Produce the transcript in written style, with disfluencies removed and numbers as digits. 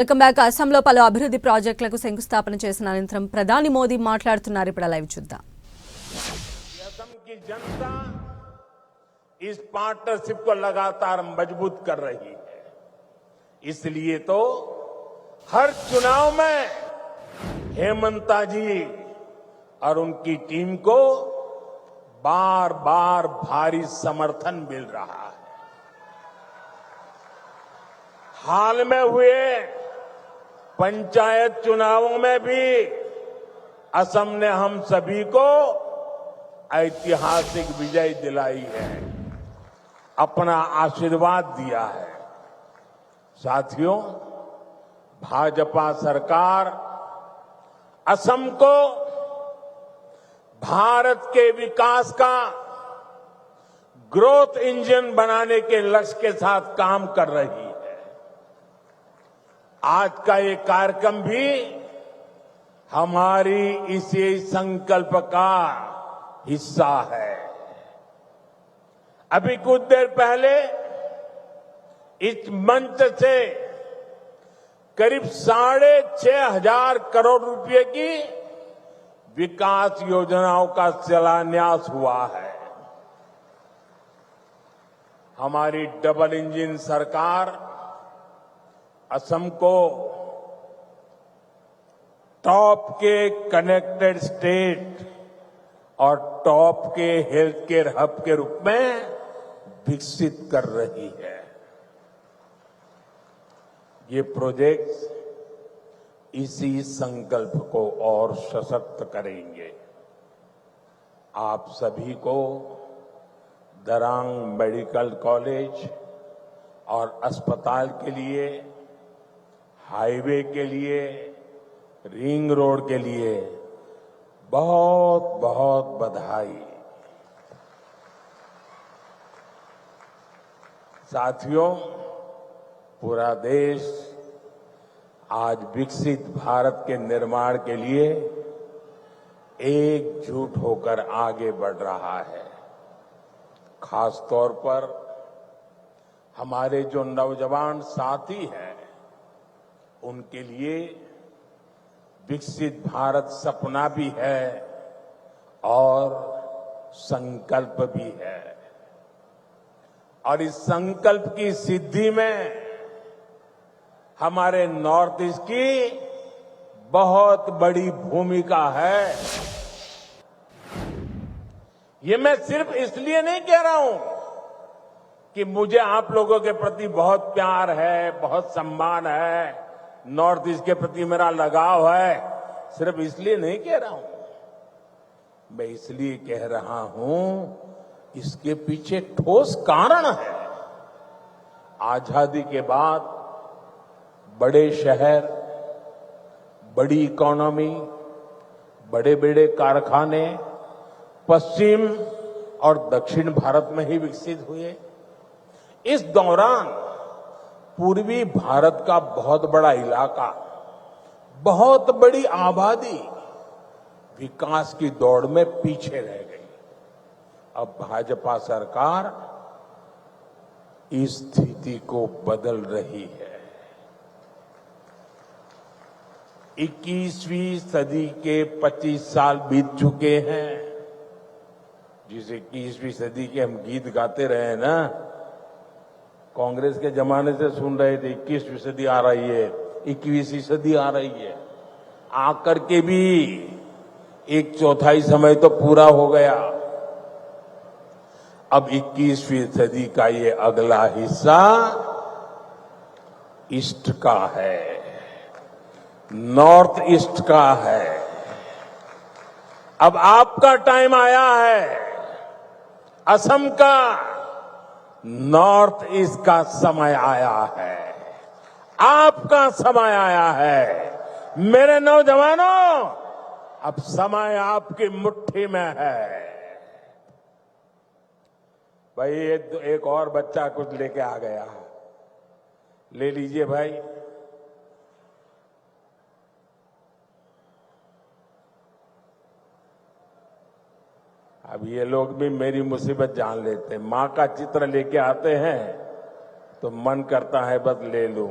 Welcome back. అసెంబ్లీలో పలు అభివృద్ధి ప్రాజెక్టులకు శంకుస్థాపన చేసిన అనంతరం ప్రధాని మోదీ మాట్లాడుతున్నారు. ఇప్పుడు లైవ్ చూద్దాం. असम की जनता इस पार्टनरशिप को लगातार मजबूत कर रही है। इसलिए तो हर चुनाव में हेमंता जी और उनकी टीम को बार बार भारी समर्थन मिल रहा है। हाल में हुए पंचायत चुनावों में भी असम ने हम सभी को ऐतिहासिक विजय दिलाई है, अपना आशीर्वाद दिया है। साथियों, भाजपा सरकार असम को भारत के विकास का ग्रोथ इंजन बनाने के लक्ष्य के साथ काम कर रही है। आज का ये कार्यक्रम भी हमारी इसी संकल्प का हिस्सा है। अभी कुछ देर पहले इस मंच से करीब 6,500 करोड़ रुपए की विकास योजनाओं का शिलान्यास हुआ है। हमारी डबल इंजन सरकार असम को टॉप के कनेक्टेड स्टेट और टॉप के हेल्थ केयर हब के रूप में विकसित कर रही है। ये प्रोजेक्ट्स इसी संकल्प को और सशक्त करेंगे। आप सभी को दरांग मेडिकल कॉलेज और अस्पताल के लिए, हाईवे के लिए, रिंग रोड के लिए बहुत बहुत बधाई। साथियों, पूरा देश आज विकसित भारत के निर्माण के लिए एकजुट होकर आगे बढ़ रहा है। खास तौर पर हमारे जो नौजवान साथी हैं, उनके लिए विकसित भारत सपना भी है और संकल्प भी है। और इस संकल्प की सिद्धि में हमारे नॉर्थ ईस्ट की बहुत बड़ी भूमिका है। ये मैं सिर्फ इसलिए नहीं कह रहा हूं कि मुझे आप लोगों के प्रति बहुत प्यार है, बहुत सम्मान है, नॉर्थ ईस्ट के प्रति मेरा लगाव है। सिर्फ इसलिए नहीं कह रहा हूं, मैं इसलिए कह रहा हूं, इसके पीछे ठोस कारण है। आजादी के बाद बड़े शहर, बड़ी इकोनॉमी, बड़े बड़े कारखाने पश्चिम और दक्षिण भारत में ही विकसित हुए। इस दौरान पूर्वी भारत का बहुत बड़ा इलाका, बहुत बड़ी आबादी विकास की दौड़ में पीछे रह गई। अब भाजपा सरकार इस स्थिति को बदल रही है। 21वीं सदी के 25 साल बीत चुके हैं। जिस 21वीं सदी के हम गीत गाते रहे ना, कांग्रेस के जमाने से सुन रहे थे 21वीं सदी आ रही है, 21वीं सदी आ रही है। आकर के भी 1/4 समय तो पूरा हो गया। अब 21वीं सदी का ये अगला हिस्सा ईस्ट का है, नॉर्थ ईस्ट का है। अब आपका टाइम आया है, असम का नॉर्थ ईस्ट का समय आया है, आपका समय आया है। मेरे नौजवानों, अब समय आपकी मुट्ठी में है। भाई एक और बच्चा कुछ लेके आ गया, ले लीजिए भाई। अब ये लोग भी मेरी मुसीबत जान लेते हैं। माँ का चित्र लेके आते हैं तो मन करता है बस ले लूं।